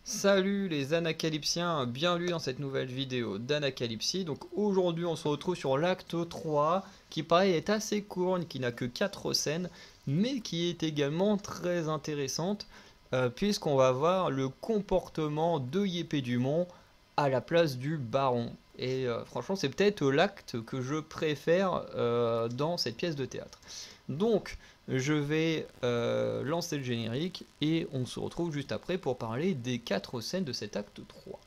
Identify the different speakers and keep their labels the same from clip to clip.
Speaker 1: Salut les Anacalypsiens, bienvenue dans cette nouvelle vidéo d'Anacalypsie. Donc aujourd'hui on se retrouve sur l'acte 3 qui pareil est assez court, qui n'a que 4 scènes, mais qui est également très intéressante puisqu'on va voir le comportement de Yépée Dumont à la place du baron. Et franchement c'est peut-être l'acte que je préfère dans cette pièce de théâtre. Donc je vais lancer le générique et on se retrouve juste après pour parler des 4 scènes de cet acte 3.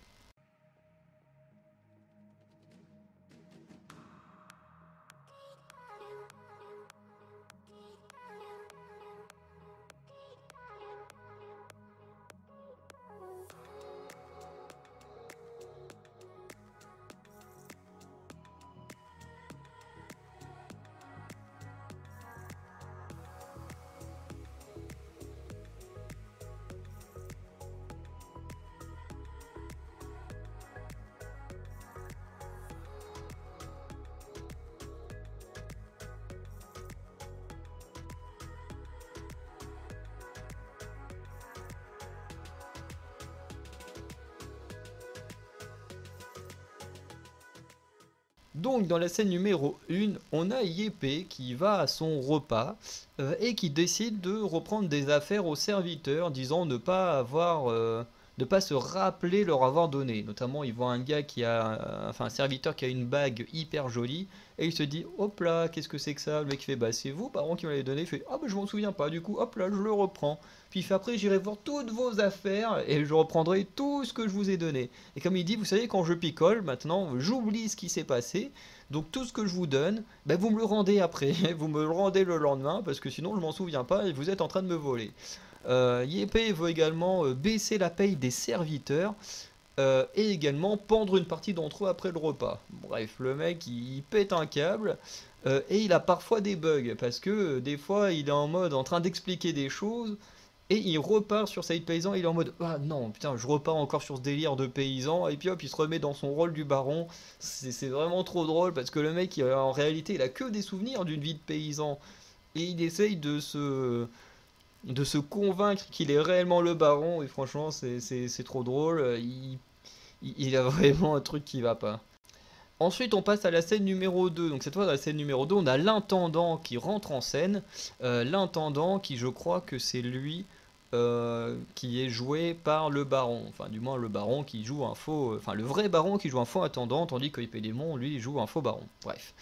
Speaker 1: Donc dans la scène numéro 1, on a Yépée qui va à son repas et qui décide de reprendre des affaires aux serviteurs, disant ne pas se rappeler leur avoir donné. Notamment, il voit un gars enfin un serviteur qui a une bague hyper jolie et il se dit hop là, qu'est-ce que c'est que ça? Le mec fait bah c'est vous, baron, qui m'avez donné. Il fait ah bah je m'en souviens pas. Du coup hop là, je le reprends. Puis il fait après j'irai voir toutes vos affaires et je reprendrai tout ce que je vous ai donné. Et comme il dit, vous savez, quand je picole, maintenant j'oublie ce qui s'est passé. Donc tout ce que je vous donne, ben, vous me le rendez après, vous me le rendez le lendemain, parce que sinon je m'en souviens pas et vous êtes en train de me voler. Yépée veut également baisser la paye des serviteurs et également pendre une partie d'entre eux après le repas. Bref, le mec il pète un câble et il a parfois des bugs, parce que des fois il est en mode en train d'expliquer des choses et il repart sur Saïd Paysan, il est en mode ah non, putain, je repars encore sur ce délire de paysan, et puis hop, il se remet dans son rôle du baron. C'est vraiment trop drôle parce que le mec, en réalité, il a que des souvenirs d'une vie de paysan, et il essaye de se convaincre qu'il est réellement le baron, et franchement, c'est trop drôle. Il a vraiment un truc qui va pas. Ensuite, on passe à la scène numéro 2. Donc cette fois, dans la scène numéro 2, on a l'intendant qui rentre en scène. L'intendant qui, je crois que c'est lui qui est joué par le baron. Enfin, du moins, le baron qui joue un faux... Enfin, le vrai baron qui joue un faux intendant, tandis que Épée Dumont, lui, il joue un faux baron. Bref.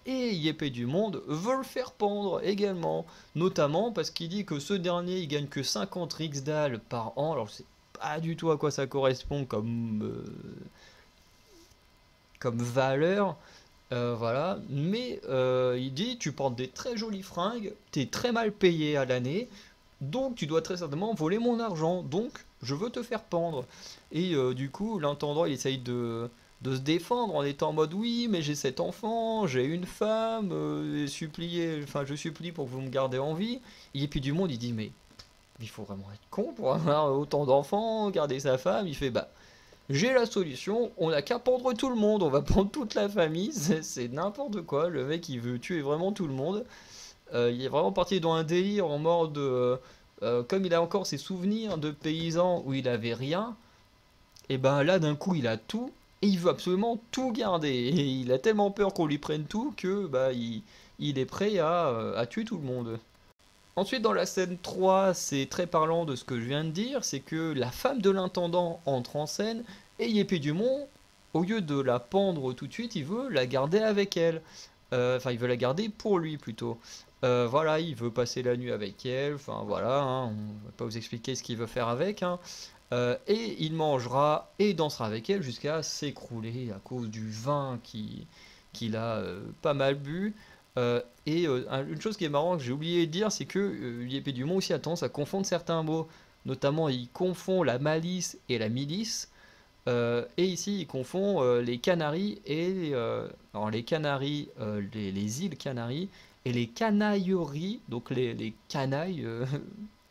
Speaker 1: Et Épée du Monde veut le faire pendre également. Notamment parce qu'il dit que ce dernier, il gagne que 50 rixdales par an. Alors, je sais pas du tout à quoi ça correspond comme valeur, voilà. Mais il dit, tu portes des très jolies fringues, t'es très mal payé à l'année, donc tu dois très certainement voler mon argent, donc je veux te faire pendre. Et du coup, l'intendant, il essaye de se défendre en étant en mode oui, mais j'ai 7 enfants, j'ai une femme, je supplie pour que vous me gardez en vie. Et puis du monde, il dit mais il faut vraiment être con pour avoir autant d'enfants, garder sa femme. Il fait bah j'ai la solution, on n'a qu'à pendre tout le monde, on va pendre toute la famille, c'est n'importe quoi, le mec il veut tuer vraiment tout le monde. Il est vraiment parti dans un délire en mode comme il a encore ses souvenirs de paysan où il avait rien, et ben là d'un coup il a tout, et il veut absolument tout garder, et il a tellement peur qu'on lui prenne tout que bah il est prêt à tuer tout le monde. Ensuite, dans la scène 3, c'est très parlant de ce que je viens de dire, c'est que la femme de l'intendant entre en scène, et Yépée Dumont, au lieu de la pendre tout de suite, il veut la garder avec elle. Enfin, il veut la garder pour lui plutôt. Voilà, il veut passer la nuit avec elle, enfin voilà, hein, on va pas vous expliquer ce qu'il veut faire avec, hein. Et il mangera et dansera avec elle jusqu'à s'écrouler à cause du vin qu'il a pas mal bu. Une chose qui est marrante que j'ai oublié de dire, c'est que Yépée Dumont aussi a tendance à confondre certains mots. Notamment, il confond la malice et la milice. Et ici, il confond les Canaries alors les Canaries, les îles Canaries, et les canailleries, donc les canailles,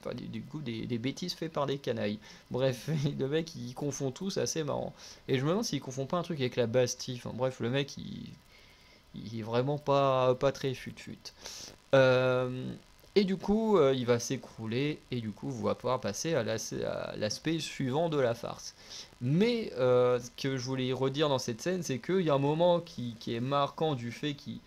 Speaker 1: enfin, du coup, des bêtises faites par des canailles. Bref, le mec, il confond tout, c'est assez marrant. Et je me demande s'il confond pas un truc avec la Bastille. Enfin, bref, le mec, il est vraiment pas très fut-fut. Euh, Et du coup, il va s'écrouler, et du coup, vous va pouvoir passer à l'aspect suivant de la farce. Mais ce que je voulais redire dans cette scène, c'est qu'il y a un moment qui est marquant du fait qu'il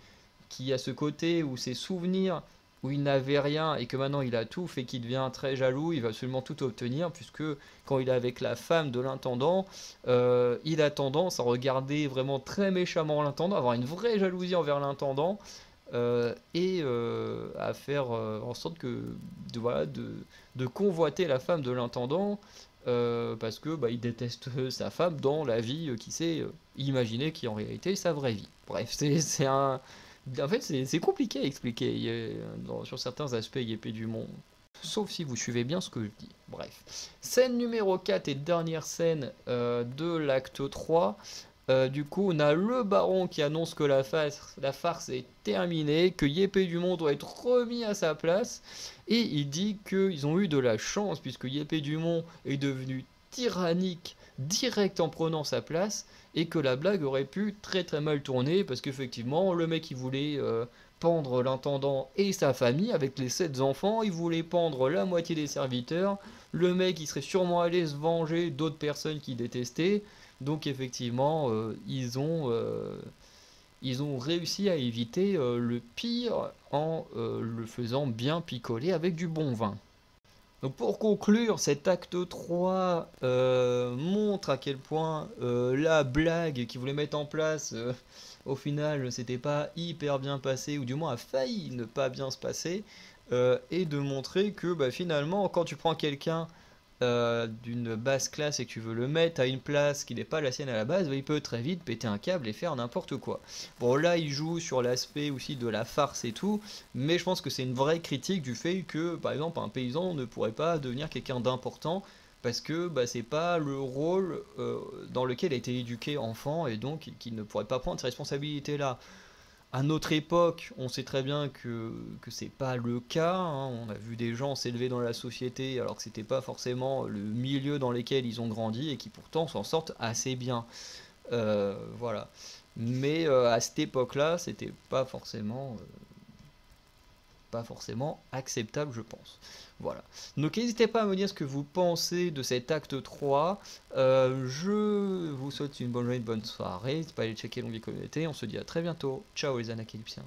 Speaker 1: y a ce côté où ses souvenirs, où il n'avait rien, et que maintenant il a tout, fait qu'il devient très jaloux, il va absolument tout obtenir, puisque quand il est avec la femme de l'intendant, il a tendance à regarder vraiment très méchamment l'intendant, avoir une vraie jalousie envers l'intendant, et à faire en sorte voilà, de convoiter la femme de l'intendant, parce que bah, il déteste sa femme dans la vie qui s'est imaginée, qui en réalité est sa vraie vie. Bref, c'est un... En fait, c'est compliqué à expliquer. Sur certains aspects, il y a épée du monde. Sauf si vous suivez bien ce que je dis. Bref. Scène numéro 4 et dernière scène de l'acte 3. Du coup, on a le baron qui annonce que la farce est terminée, que Yépée du Monde doit être remis à sa place, et il dit qu'ils ont eu de la chance, puisque Yépée du Monde est devenu tyrannique direct en prenant sa place, et que la blague aurait pu très très mal tourner, parce qu'effectivement, le mec il voulait pendre l'intendant et sa famille avec les 7 enfants, il voulait pendre la moitié des serviteurs, le mec il serait sûrement allé se venger d'autres personnes qu'il détestait. Donc effectivement, ils ont réussi à éviter le pire en le faisant bien picoler avec du bon vin. Donc pour conclure, cet acte 3 montre à quel point la blague qu'ils voulaient mettre en place, au final, c'était pas hyper bien passé, ou du moins a failli ne pas bien se passer, et de montrer que bah, finalement, quand tu prends quelqu'un d'une basse classe et que tu veux le mettre à une place qui n'est pas la sienne à la base, bah, il peut très vite péter un câble et faire n'importe quoi. Bon là il joue sur l'aspect aussi de la farce et tout, mais je pense que c'est une vraie critique du fait que par exemple un paysan ne pourrait pas devenir quelqu'un d'important parce que bah, c'est pas le rôle dans lequel il a été éduqué enfant et donc qu'il ne pourrait pas prendre ces responsabilités là. À notre époque, on sait très bien que c'est pas le cas, hein. On a vu des gens s'élever dans la société alors que c'était pas forcément le milieu dans lequel ils ont grandi et qui pourtant s'en sortent assez bien. Voilà. Mais à cette époque-là, c'était pas forcément acceptable, je pense. Voilà. Donc n'hésitez pas à me dire ce que vous pensez de cet acte 3. Je vous souhaite une bonne journée, une bonne soirée. N'hésitez pas à aller checker l'onglet communauté. On se dit à très bientôt. Ciao les anacalypsiens.